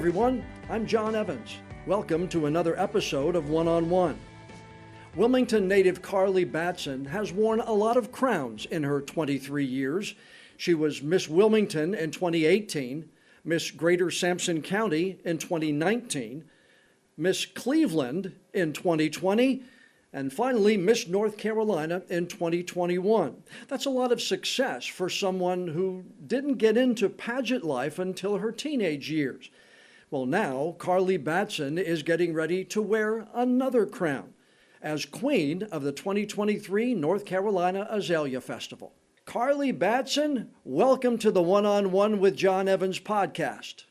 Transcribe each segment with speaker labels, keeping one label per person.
Speaker 1: everyone. I'm John Evans. Welcome to another episode of One on One. Wilmington native Carli Batson has worn a lot of crowns in her 23 years. She was Miss Wilmington in 2018, Miss Greater Sampson County in 2019, Miss Cleveland in 2020, and finally Miss North Carolina in 2021. That's a lot of success for someone who didn't get into pageant life until her teenage years. Well, now Carli Batson is getting ready to wear another crown as Queen of the 2023 North Carolina Azalea Festival. Carli Batson, welcome to the One-on-One with John Evans podcast.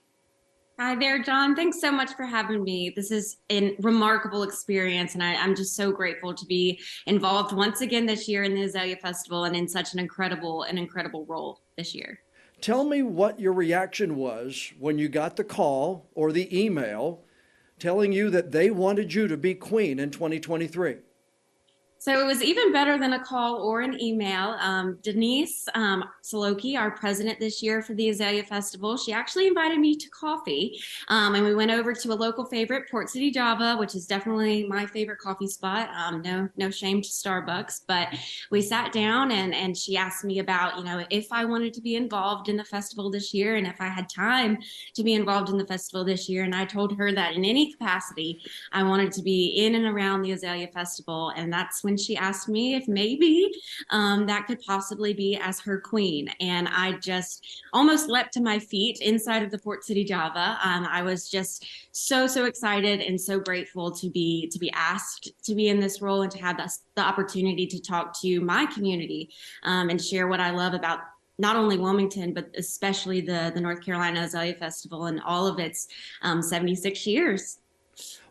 Speaker 2: Hi there, John. Thanks so much for having me. This is a remarkable experience, and I'm just so grateful to be involved once again this year in the Azalea Festival and in such an incredible role this year.
Speaker 1: Tell me what your reaction was when you got the call or the email telling you that they wanted you to be queen in 2023.
Speaker 2: So it was even better than a call or an email. Denise Saloki, our president this year for the Azalea Festival, she actually invited me to coffee. And we went over to a local favorite, Port City Java, which is definitely my favorite coffee spot. No shame to Starbucks, but we sat down and she asked me about, if I wanted to be involved in the festival this year and if I had time to be involved in the festival this year. And I told her that in any capacity, I wanted to be in and around the Azalea Festival. And that's when she asked me if maybe that could possibly be as her queen. And I just almost leapt to my feet inside of the Port City Java. I was just so excited and so grateful to be asked to be in this role and to have the opportunity to talk to my community and share what I love about not only Wilmington, but especially the North Carolina Azalea Festival and all of its 76 years.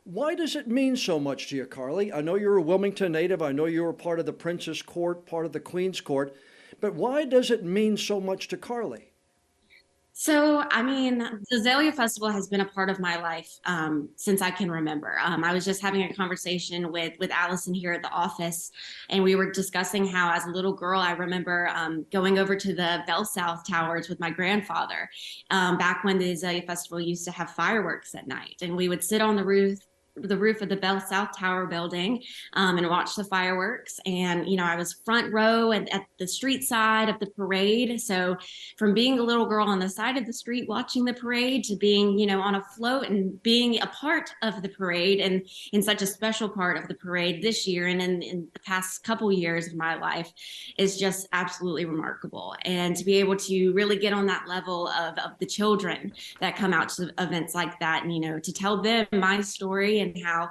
Speaker 1: Why does it mean so much to you, Carli? I know you're a Wilmington native. I know you were part of the Princess Court, part of the Queen's Court. But why does it mean so much to Carli?
Speaker 2: So, the Azalea Festival has been a part of my life since I can remember. I was just having a conversation with Allison here at the office, and we were discussing how as a little girl, I remember going over to the Bell South Towers with my grandfather back when the Azalea Festival used to have fireworks at night. And we would sit on the roof of the Bell South Tower building and watch the fireworks. And, I was front row and at the street side of the parade. So from being a little girl on the side of the street watching the parade to being, on a float and being a part of the parade and in such a special part of the parade this year and in the past couple years of my life is just absolutely remarkable. And to be able to really get on that level of the children that come out to events like that and, to tell them my story and how,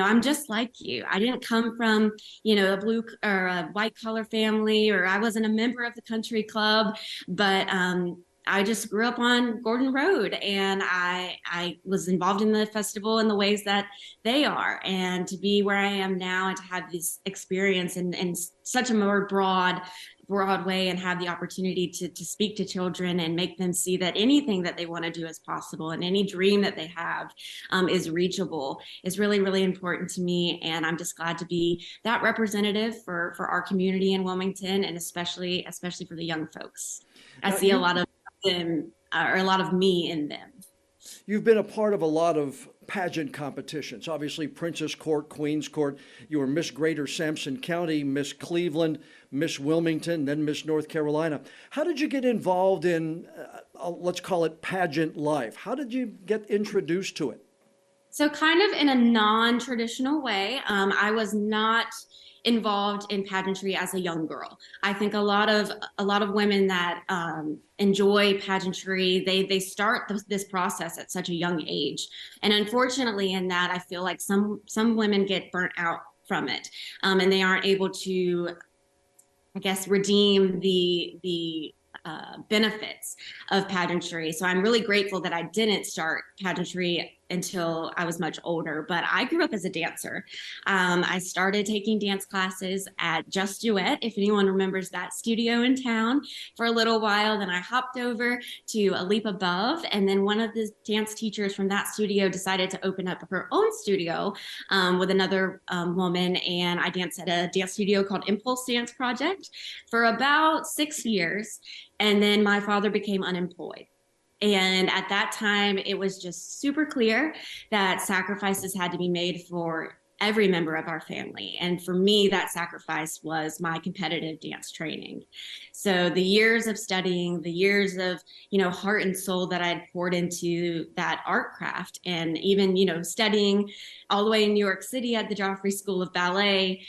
Speaker 2: I'm just like you. I didn't come from, a blue or a white collar family, or I wasn't a member of the country club, but I just grew up on Gordon Road and I was involved in the festival in the ways that they are. And to be where I am now and to have this experience in such a more broad way and have the opportunity to speak to children and make them see that anything that they want to do is possible and any dream that they have is reachable is really, really important to me. And I'm just glad to be that representative for our community in Wilmington and especially for the young folks. I see a lot of them or a lot of me in them.
Speaker 1: You've been a part of a lot of pageant competitions, obviously Princess Court, Queen's Court. You were Miss Greater Sampson County, Miss Cleveland, Miss Wilmington, then Miss North Carolina. How did you get involved in, let's call it pageant life? How did you get introduced to it?
Speaker 2: So kind of in a non-traditional way. I was not involved in pageantry as a young girl. I think a lot of women that enjoy pageantry, they start this process at such a young age. And unfortunately in that, I feel like some women get burnt out from it and they aren't able to, I guess, redeem the benefits of pageantry. So I'm really grateful that I didn't start pageantry until I was much older, but I grew up as a dancer. I started taking dance classes at Just Duet, if anyone remembers that studio in town, for a little while. Then I hopped over to A Leap Above, and then one of the dance teachers from that studio decided to open up her own studio with another woman, and I danced at a dance studio called Impulse Dance Project for about 6 years, and then my father became unemployed. And at that time, it was just super clear that sacrifices had to be made for every member of our family. And for me, that sacrifice was my competitive dance training. So the years of studying, the years of, heart and soul that I'd poured into that art craft, and even, studying all the way in New York City at the Joffrey School of Ballet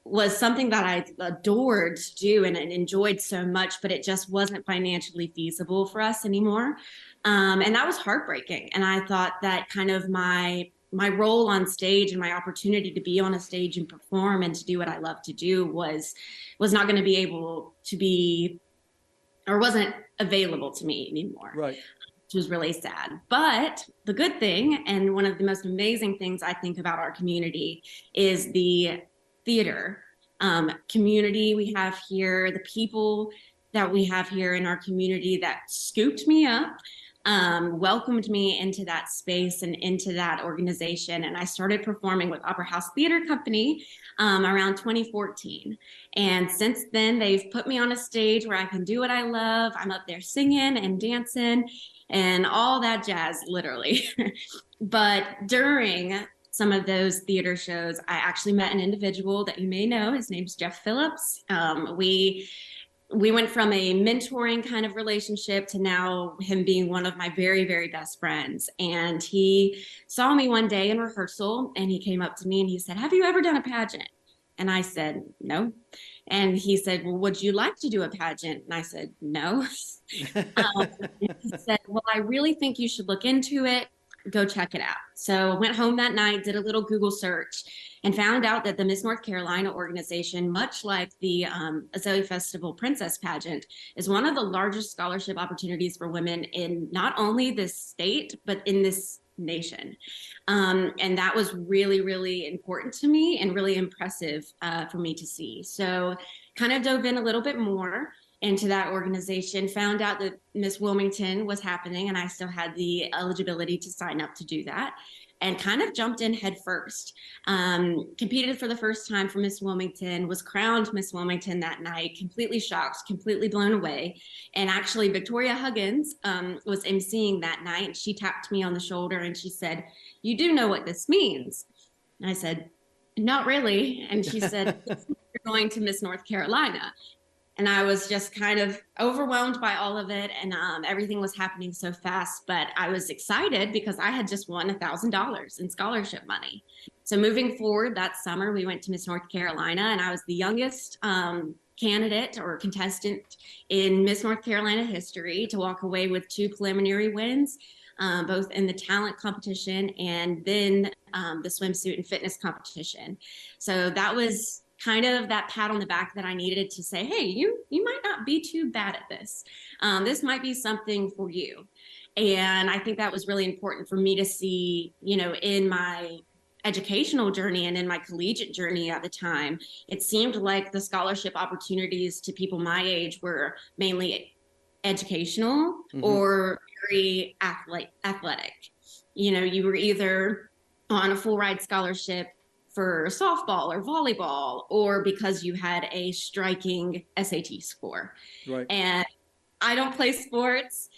Speaker 2: was something that I adored to do and enjoyed so much, but it just wasn't financially feasible for us anymore. And that was heartbreaking. And I thought that kind of my role on stage and my opportunity to be on a stage and perform and to do what I love to do was not going to be able to be, or wasn't available to me anymore.
Speaker 1: Right.
Speaker 2: Which was really sad. But the good thing, and one of the most amazing things I think about our community, is the theater community we have here, the people that we have here in our community that scooped me up, welcomed me into that space and into that organization. And I started performing with Opera House Theater Company around 2014. And since then, they've put me on a stage where I can do what I love. I'm up there singing and dancing and all that jazz, literally. But during some of those theater shows, I actually met an individual that you may know. His name's Jeff Phillips. We went from a mentoring kind of relationship to now him being one of my very, very best friends. And he saw me one day in rehearsal, and he came up to me and he said, "Have you ever done a pageant?" And I said, "No." And he said, "Well, would you like to do a pageant?" And I said, "No." He said, "Well, I really think you should look into it. Go check it out." So I went home that night, did a little Google search, and found out that the Miss North Carolina organization, much like the Azalea Festival Princess Pageant, is one of the largest scholarship opportunities for women in not only this state, but in this nation. And that was really, really important to me and really impressive for me to see. So kind of dove in a little bit more into that organization, found out that Miss Wilmington was happening, and I still had the eligibility to sign up to do that, and kind of jumped in head first. Competed for the first time for Miss Wilmington, was crowned Miss Wilmington that night, completely shocked, completely blown away. And actually Victoria Huggins was emceeing that night, and she tapped me on the shoulder and she said, "You do know what this means?" And I said, "Not really." And she said, "You're going to Miss North Carolina." And I was just kind of overwhelmed by all of it. And everything was happening so fast. But I was excited because I had just won $1,000 in scholarship money. So moving forward that summer, we went to Miss North Carolina, and I was the youngest candidate or contestant in Miss North Carolina history to walk away with 2 preliminary wins, both in the talent competition and then the swimsuit and fitness competition. So that was kind of that pat on the back that I needed to say, "Hey, you might not be too bad at this. This might be something for you." And I think that was really important for me to see, in my educational journey and in my collegiate journey at the time. It seemed like the scholarship opportunities to people my age were mainly educational or very athletic. You were either on a full ride scholarship for softball or volleyball, or because you had a striking SAT score.
Speaker 1: Right.
Speaker 2: And I don't play sports,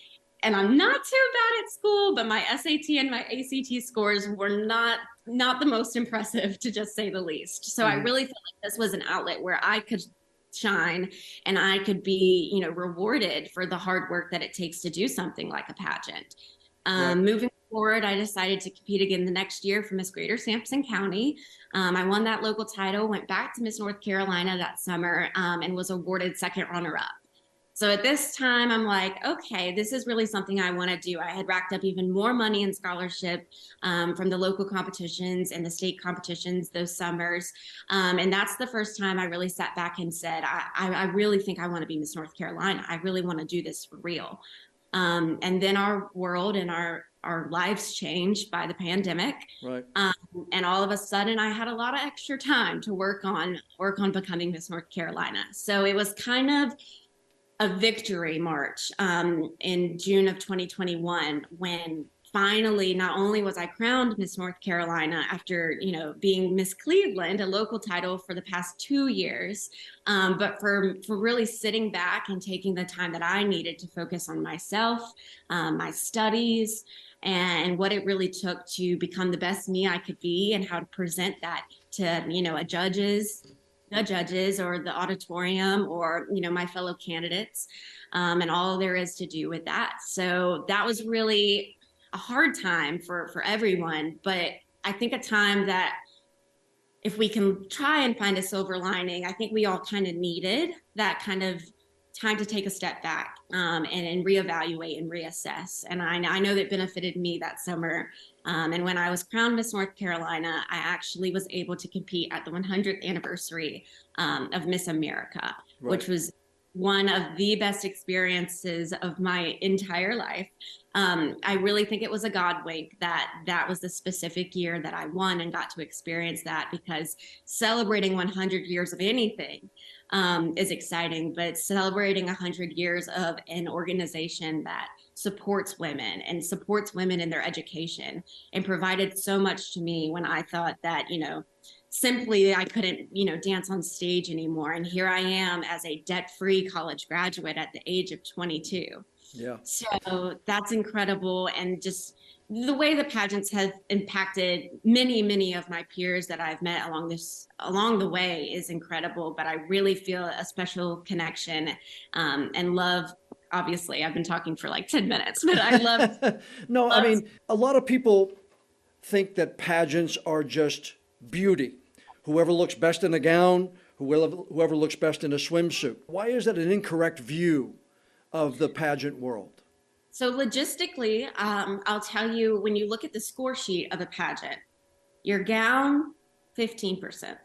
Speaker 2: and I'm not too bad at school, but my SAT and my ACT scores were not the most impressive, to just say the least. So I really felt like this was an outlet where I could shine and I could be, rewarded for the hard work that it takes to do something like a pageant. Moving forward, I decided to compete again the next year for Miss Greater Sampson County. I won that local title, went back to Miss North Carolina that summer, and was awarded second runner-up. So at this time, I'm like, okay, this is really something I want to do. I had racked up even more money in scholarship from the local competitions and the state competitions those summers. And that's the first time I really sat back and said, I really think I want to be Miss North Carolina. I really want to do this for real. And then our world and our lives changed by the pandemic.
Speaker 1: Right.
Speaker 2: And all of a sudden I had a lot of extra time to work on becoming Miss North Carolina. So it was kind of a victory march in June of 2021 when finally, not only was I crowned Miss North Carolina after, being Miss Cleveland, a local title for the past 2 years, but for really sitting back and taking the time that I needed to focus on myself, my studies, and what it really took to become the best me I could be, and how to present that to, the judges or the auditorium, or, my fellow candidates, and all there is to do with that. So that was really a hard time for everyone, but I think a time that, if we can try and find a silver lining, I think we all kind of needed that kind of time to take a step back, and reevaluate and reassess. And I know that benefited me that summer. And when I was crowned Miss North Carolina, I actually was able to compete at the 100th anniversary of Miss America,
Speaker 1: Right.
Speaker 2: which was one of the best experiences of my entire life. I really think it was a God wink that was the specific year that I won and got to experience that, because celebrating 100 years of anything is exciting, but celebrating 100 years of an organization that supports women and supports women in their education and provided so much to me when I thought that, simply I couldn't, dance on stage anymore. And here I am as a debt-free college graduate at the age of 22.
Speaker 1: Yeah.
Speaker 2: So that's incredible. And just the way the pageants have impacted many, many of my peers that I've met along the way is incredible. But I really feel a special connection, and love. Obviously, I've been talking for like 10 minutes, but I love.
Speaker 1: No, I mean, a lot of people think that pageants are just beauty. Whoever looks best in a gown, whoever looks best in a swimsuit. Why is that an incorrect view of the pageant world?
Speaker 2: So logistically, I'll tell you, when you look at the score sheet of a pageant, your gown, 15%,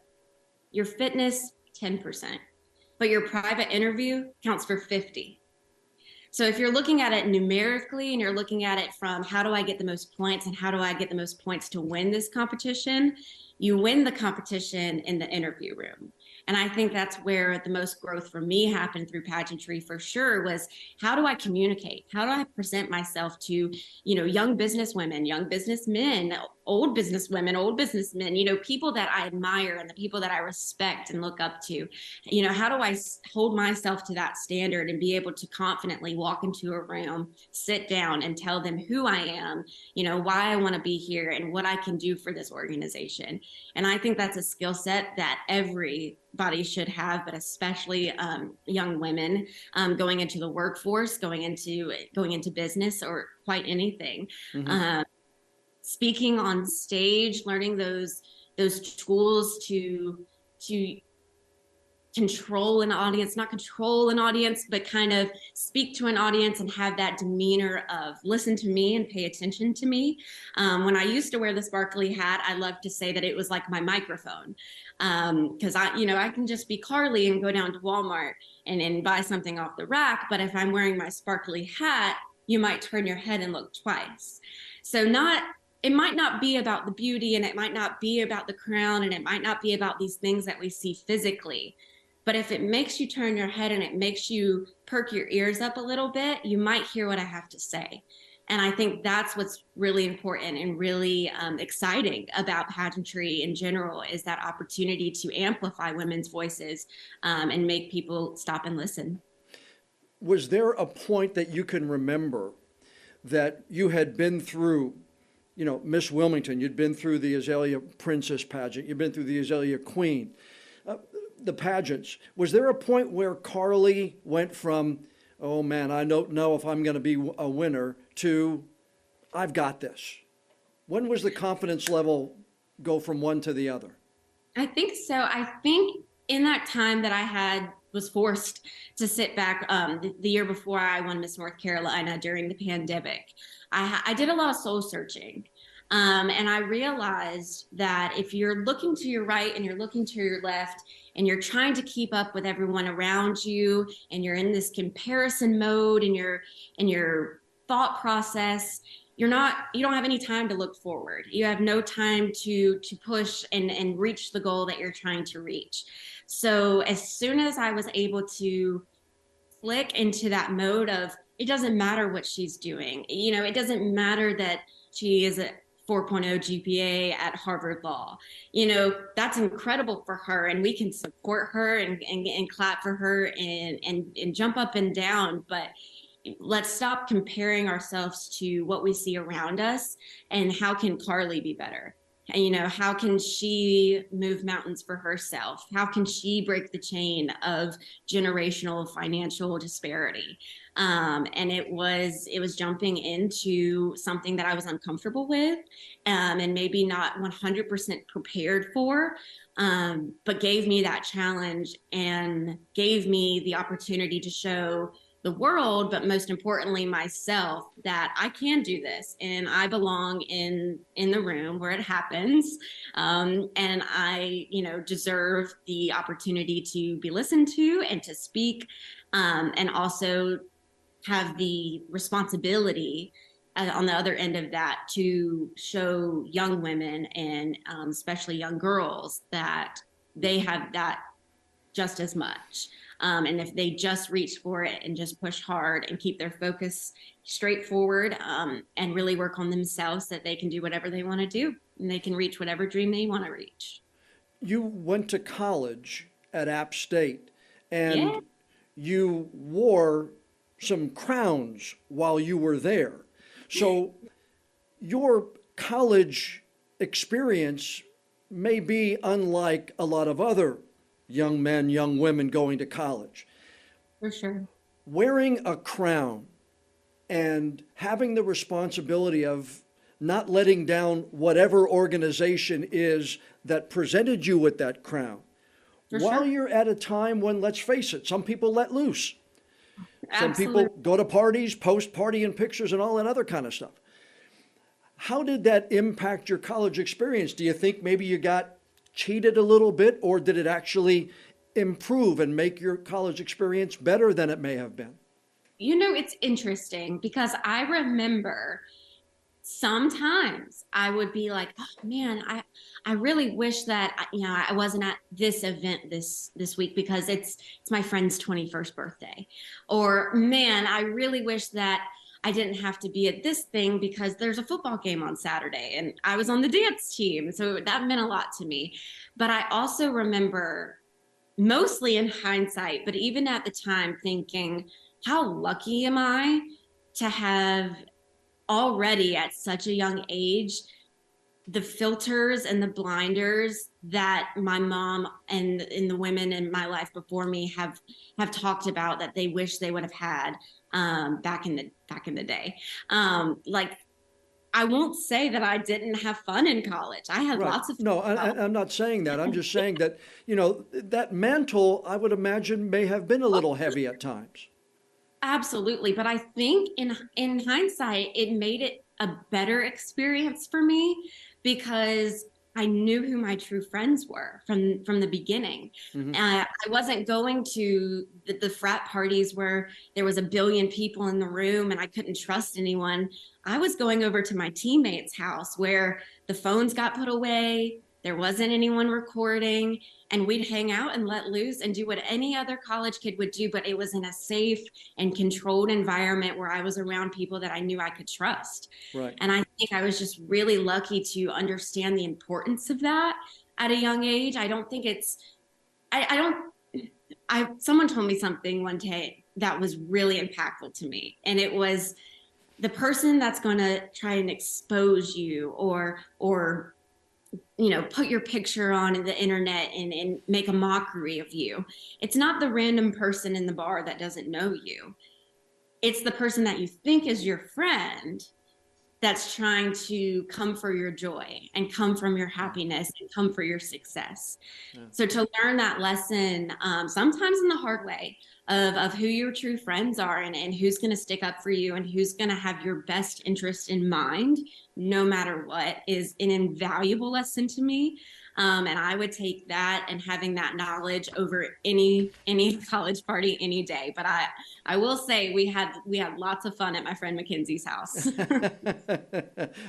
Speaker 2: your fitness, 10%, but your private interview counts for 50. So if you're looking at it numerically and you're looking at it from how do I get the most points and how do I get the most points to win this competition, you win the competition in the interview room. And I think that's where the most growth for me happened through pageantry, for sure, was how do I communicate? How do I present myself to, young businesswomen, young businessmen, old businesswomen, old businessmen, people that I admire and the people that I respect and look up to. How do I hold myself to that standard and be able to confidently walk into a room, sit down and tell them who I am, why I want to be here and what I can do for this organization. And I think that's a skill set that everybody should have, but especially young women going into the workforce, going into business, or quite anything.
Speaker 1: Mm-hmm.
Speaker 2: Speaking on stage, learning those tools to control an audience, not control an audience, but kind of speak to an audience and have that demeanor of listen to me and pay attention to me. When I used to wear the sparkly hat, I loved to say that it was like my microphone, because I can just be Carly and go down to Walmart and buy something off the rack. But if I'm wearing my sparkly hat, you might turn your head and look twice. So it might not be about the beauty, and it might not be about the crown, and it might not be about these things that we see physically. But if it makes you turn your head and it makes you perk your ears up a little bit, you might hear what I have to say. And I think that's what's really important and really exciting about pageantry in general, is that opportunity to amplify women's voices and make people stop and listen.
Speaker 1: Was there a point that you can remember that you had been through, Miss Wilmington, you'd been through the Azalea Princess pageant, you'd been through the Azalea Queen, the pageants. Was there a point where Carli went from, oh man, I don't know if I'm going to be a winner, to I've got this? When was the confidence level go from one to the other?
Speaker 2: I think so. I think in that time that I was forced to sit back the year before I won Miss North Carolina during the pandemic, I did a lot of soul searching. And I realized that if you're looking to your right and you're looking to your left and you're trying to keep up with everyone around you and you're in this comparison mode in your thought process, you don't have any time to look forward. You have no time to push and reach the goal that you're trying to reach. So as soon as I was able to click into that mode of, it doesn't matter what she's doing, it doesn't matter that She is a 4.0 GPA at Harvard Law. That's incredible for her, and we can support her and clap for her and jump up and down. But let's stop comparing ourselves to what we see around us, and how can Carli be better? And, how can she move mountains for herself? How can she break the chain of generational financial disparity? And it was jumping into something that I was uncomfortable with, and maybe not 100% prepared for, but gave me that challenge and gave me the opportunity to show the world, but most importantly myself, that I can do this and I belong in the room where it happens, and I deserve the opportunity to be listened to and to speak, and also have the responsibility on the other end of that to show young women and especially young girls that they have that just as much. And if they just reach for it and just push hard and keep their focus straightforward, and really work on themselves, that they can do whatever they want to do and they can reach whatever dream they want to reach.
Speaker 1: You went to college at App State, and
Speaker 2: Yeah.
Speaker 1: you wore some crowns while you were there. So your college experience may be unlike a lot of other young men, young women going to college.
Speaker 2: For sure.
Speaker 1: Wearing a crown and having the responsibility of not letting down whatever organization is that presented you with that crown.
Speaker 2: For
Speaker 1: While
Speaker 2: sure.
Speaker 1: you're at a time when, let's face it, some people let loose. Some
Speaker 2: Absolutely.
Speaker 1: people go to parties, post partying pictures and all that other kind of stuff. How did that impact your college experience? Do you think maybe you got cheated a little bit, or did it actually improve and make your college experience better than it may have been?
Speaker 2: It's interesting because I remember sometimes I would be like, oh man, I really wish that I wasn't at this event this week because it's my friend's 21st birthday. Or man, I really wish that I didn't have to be at this thing because there's a football game on Saturday and I was on the dance team. So that meant a lot to me. But I also remember, mostly in hindsight, but even at the time, thinking, how lucky am I to have already at such a young age the filters and the blinders that my mom and the women in my life before me have talked about, that they wish they would have had back in the day. Like, I won't say that I didn't have fun in college. I had
Speaker 1: Right.
Speaker 2: lots of fun.
Speaker 1: No, I'm not saying that. I'm just saying that, that mantle, I would imagine, may have been a little heavy at times.
Speaker 2: Absolutely. But I think in hindsight, it made it a better experience for me because I knew who my true friends were from the beginning.
Speaker 1: Mm-hmm.
Speaker 2: I wasn't going to the frat parties where there was a billion people in the room and I couldn't trust anyone. I was going over to my teammates' house where the phones got put away. There wasn't anyone recording, and we'd hang out and let loose and do what any other college kid would do, but it was in a safe and controlled environment where I was around people that I knew I could trust.
Speaker 1: Right.
Speaker 2: And I think I was just really lucky to understand the importance of that at a young age. I don't think it's, someone told me something one day that was really impactful to me. And it was, the person that's going to try and expose you or put your picture on the internet and make a mockery of you. It's not the random person in the bar that doesn't know you. It's the person that you think is your friend that's trying to come for your joy and come from your happiness and come for your success. Yeah. So to learn that lesson, sometimes in the hard way, of who your true friends are and who's going to stick up for you and who's going to have your best interest in mind, no matter what, is an invaluable lesson to me. And I would take that and having that knowledge over any college party any day. But I will say we had lots of fun at my friend Mackenzie's house.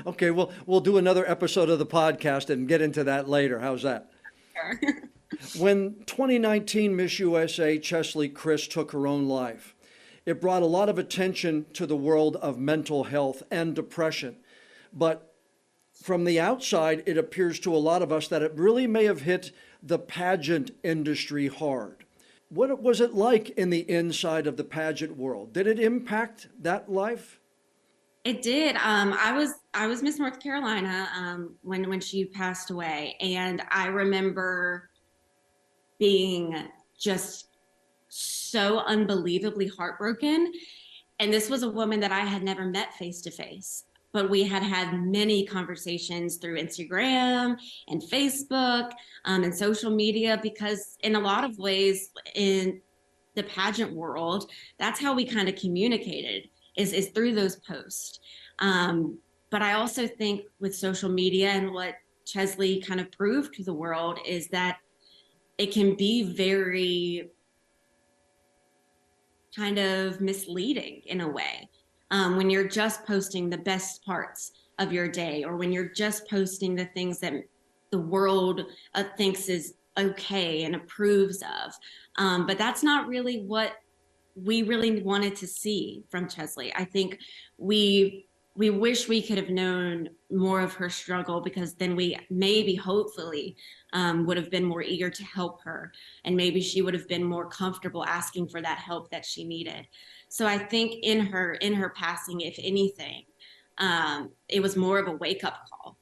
Speaker 1: Okay, well, we'll do another episode of the podcast and get into that later. How's that?
Speaker 2: Sure.
Speaker 1: When 2019 Miss USA Chesley Chris took her own life, it brought a lot of attention to the world of mental health and depression. But from the outside, it appears to a lot of us that it really may have hit the pageant industry hard. What was it like in the inside of the pageant world? Did it impact that life?
Speaker 2: It did. I was Miss North Carolina when she passed away, and I remember being just so unbelievably heartbroken. And this was a woman that I had never met face to face, but we had had many conversations through Instagram and Facebook and social media, because in a lot of ways in the pageant world, that's how we kind of communicated is through those posts. But I also think with social media and what Chesley kind of proved to the world is that it can be very kind of misleading in a way, when you're just posting the best parts of your day, or when you're just posting the things that the world thinks is okay and approves of. But that's not really what we really wanted to see from Chesley. I think we wish we could have known more of her struggle, because then we maybe hopefully would have been more eager to help her, and maybe she would have been more comfortable asking for that help that she needed. So I think in her passing, if anything, it was more of a wake-up call,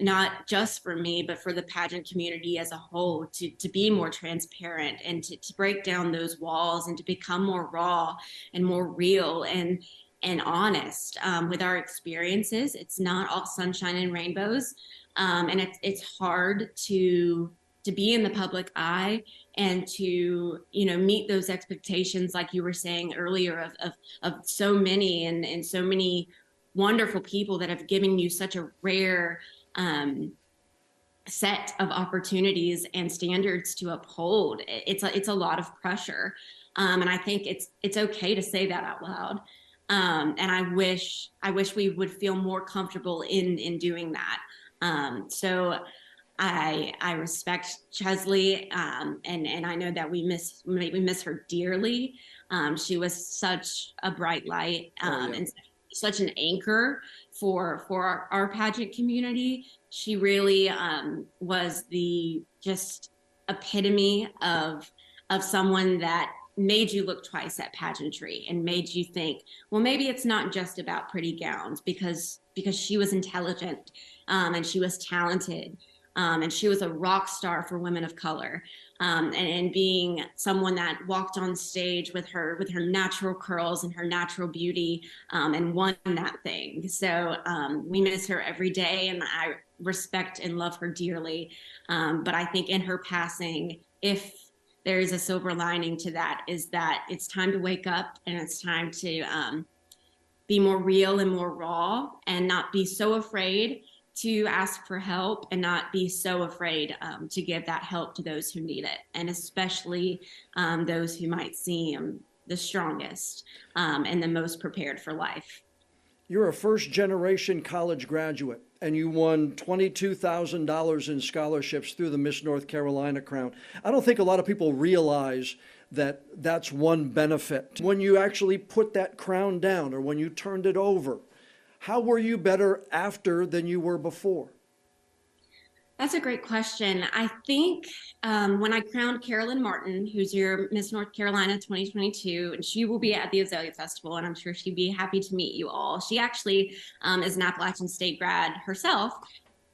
Speaker 2: not just for me, but for the pageant community as a whole, to be more transparent and to break down those walls and to become more raw and more real and honest with our experiences. It's not all sunshine and rainbows. And it's hard to be in the public eye and to, meet those expectations, like you were saying earlier, of so many and so many wonderful people that have given you such a rare set of opportunities and standards to uphold. It's a lot of pressure. And I think it's okay to say that out loud. And I wish we would feel more comfortable in doing that. So I respect Chesley, and I know that we miss her dearly. She was such a bright light, and such an anchor for our pageant community. She really was the just epitome of someone that made you look twice at pageantry and made you think, well, maybe it's not just about pretty gowns, because she was intelligent, and she was talented, and she was a rock star for women of color, and being someone that walked on stage with her natural curls and her natural beauty, and won that thing. So we miss her every day, and I respect and love her dearly. But I think in her passing, if there is a silver lining to that, is that it's time to wake up, and it's time to be more real and more raw, and not be so afraid to ask for help, and not be so afraid to give that help to those who need it, and especially those who might seem the strongest and the most prepared for life.
Speaker 1: You're a first-generation college graduate, and you won $22,000 in scholarships through the Miss North Carolina crown. I don't think a lot of people realize that that's one benefit. When you actually put that crown down, or when you turned it over, how were you better after than you were before?
Speaker 2: That's a great question. I think when I crowned Carolyn Martin, who's your Miss North Carolina 2022, and she will be at the Azalea Festival, and I'm sure she'd be happy to meet you all. She actually is an Appalachian State grad herself.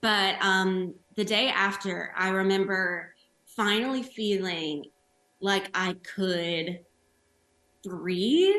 Speaker 2: But the day after, I remember finally feeling like I could breathe,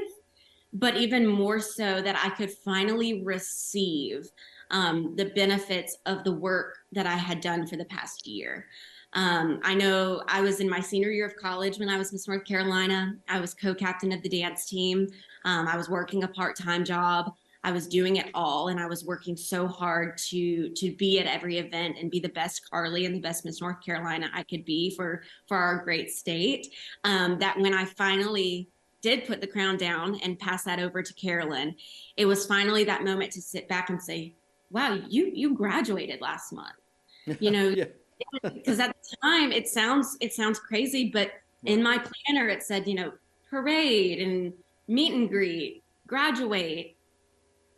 Speaker 2: but even more so that I could finally receive the benefits of the work that I had done for the past year. I know I was in my senior year of college when I was Miss North Carolina. I was co-captain of the dance team. I was working a part-time job. I was doing it all, and I was working so hard to be at every event and be the best Carli and the best Miss North Carolina I could be for our great state. That when I finally did put the crown down and pass that over to Carolyn, it was finally that moment to sit back and say, wow, you graduated last month. Yeah. Because at the time it sounds crazy, but in my planner it said, parade and meet and greet, graduate.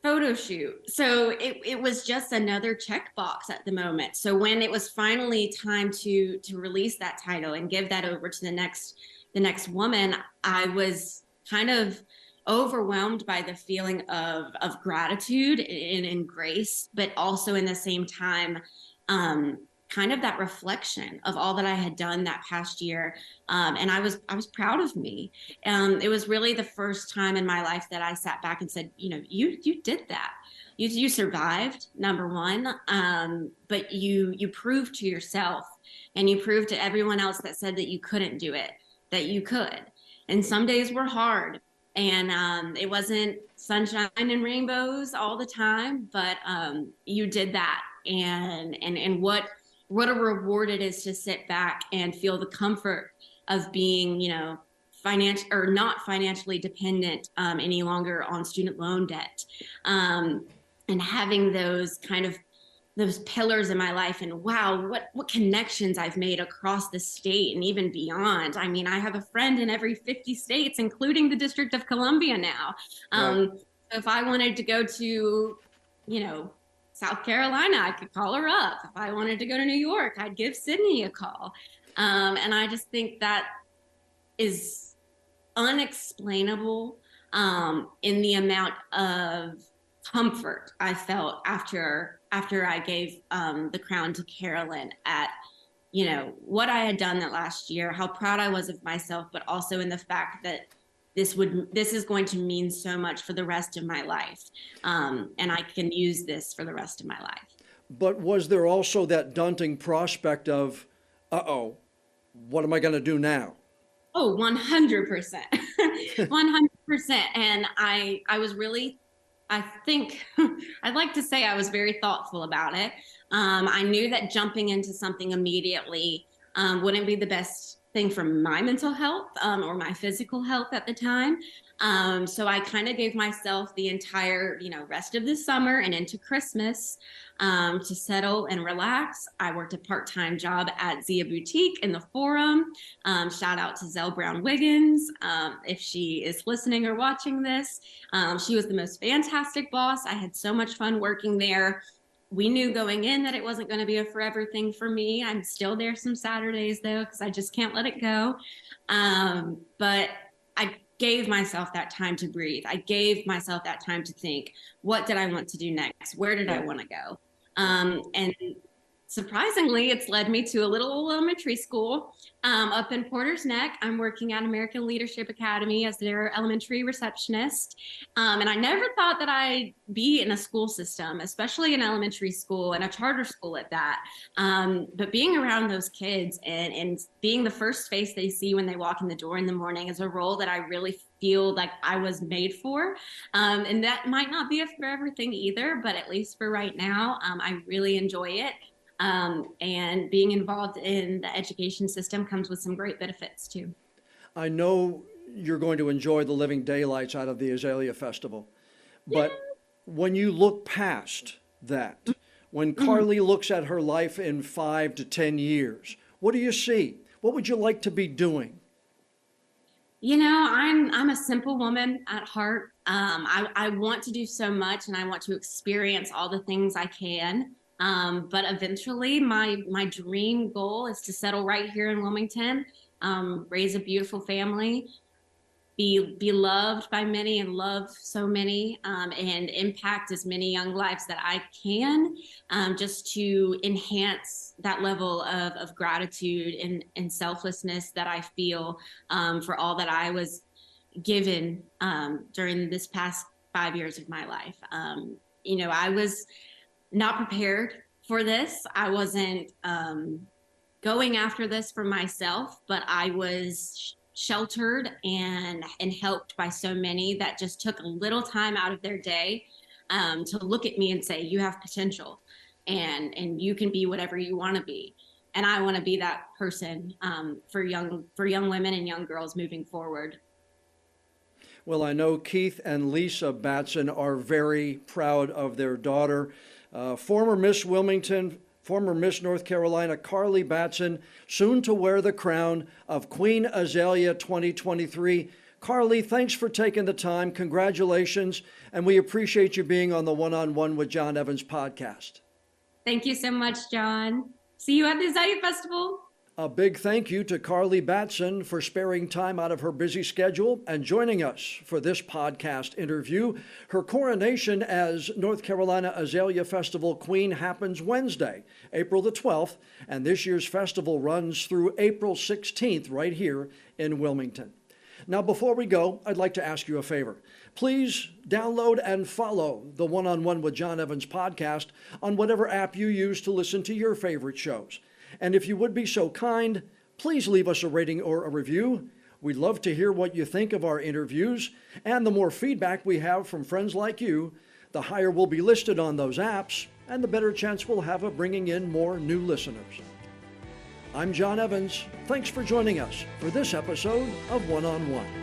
Speaker 2: photo shoot. So it was just another checkbox at the moment. So when it was finally time to release that title and give that over to the next woman, I was kind of overwhelmed by the feeling of gratitude and grace, but also in the same time, kind of that reflection of all that I had done that past year. And I was proud of me. It was really the first time in my life that I sat back and said, you know, you did that. You survived, number one, but you proved to yourself and you proved to everyone else that said that you couldn't do it, that you could. And some days were hard, and it wasn't sunshine and rainbows all the time, but you did that. And what a reward it is to sit back and feel the comfort of being, you know, financial or not financially dependent any longer on student loan debt, and having those kind of those pillars in my life. And wow, what connections I've made across the state and even beyond. I mean, I have a friend in every 50 states, including the District of Columbia now.
Speaker 1: Right.
Speaker 2: So if I wanted to go to, you know, South Carolina, I could call her up. If I wanted to go to New York, I'd give Sydney a call. And I just think that is unexplainable in the amount of comfort I felt after I gave the crown to Carolyn at, you know, what I had done that last year, how proud I was of myself, but also in the fact that this is going to mean so much for the rest of my life. And I can use this for the rest of my life.
Speaker 1: But was there also that daunting prospect of, uh-oh, what am I going to do now?
Speaker 2: Oh, 100%. 100%. And I was really, I think, I'd like to say I was very thoughtful about it. I knew that jumping into something immediately wouldn't be the best thing for my mental health or my physical health at the time. So I kind of gave myself the entire, you know, rest of the summer and into Christmas to settle and relax. I worked a part-time job at Zia Boutique in the Forum. Shout out to Zell Brown Wiggins if she is listening or watching this. She was the most fantastic boss. I had so much fun working there. We knew going in that it wasn't going to be a forever thing for me. I'm still there some Saturdays though, because I just can't let it go. But I gave myself that time to breathe. I gave myself that time to think, what did I want to do next? Where did I want to go? And surprisingly, it's led me to a little elementary school up in Porter's Neck. I'm working at American Leadership Academy as their elementary receptionist. And I never thought that I'd be in a school system, especially an elementary school and a charter school at that. But being around those kids and being the first face they see when they walk in the door in the morning is a role that I really feel like I was made for. And that might not be a forever thing either, but at least for right now, I really enjoy it. And being involved in the education system comes with some great benefits too.
Speaker 1: I know you're going to enjoy the living daylights out of the Azalea Festival, but when you look past that, when Carli looks at her life in 5 to 10 years, what do you see? What would you like to be doing?
Speaker 2: You know, I'm a simple woman at heart. I want to do so much and I want to experience all the things I can. But eventually my dream goal is to settle right here in Wilmington, raise a beautiful family, be loved by many and love so many, and impact as many young lives that I can, just to enhance that level of gratitude and selflessness that I feel for all that I was given during this past 5 years of my life. You know, I was not prepared for this. I wasn't going after this for myself, but I was sheltered and helped by so many that just took a little time out of their day to look at me and say, you have potential and you can be whatever you want to be. And I want to be that person for young women and young girls moving forward.
Speaker 1: Well, I know Keith and Lisa Batson are very proud of their daughter. Former Miss Wilmington, former Miss North Carolina, Carli Batson, soon to wear the crown of Queen Azalea 2023. Carli, thanks for taking the time. Congratulations. And we appreciate you being on the One-on-One with John Evans podcast.
Speaker 2: Thank you so much, John. See you at the Azalea Festival.
Speaker 1: A big thank you to Carli Batson for sparing time out of her busy schedule and joining us for this podcast interview. Her coronation as North Carolina Azalea Festival Queen happens Wednesday, April the 12th, and this year's festival runs through April 16th right here in Wilmington. Now, before we go, I'd like to ask you a favor. Please download and follow the One-on-One with John Evans podcast on whatever app you use to listen to your favorite shows. And if you would be so kind, please leave us a rating or a review. We'd love to hear what you think of our interviews, and the more feedback we have from friends like you, the higher we'll be listed on those apps, and the better chance we'll have of bringing in more new listeners. I'm John Evans. Thanks for joining us for this episode of One-on-One.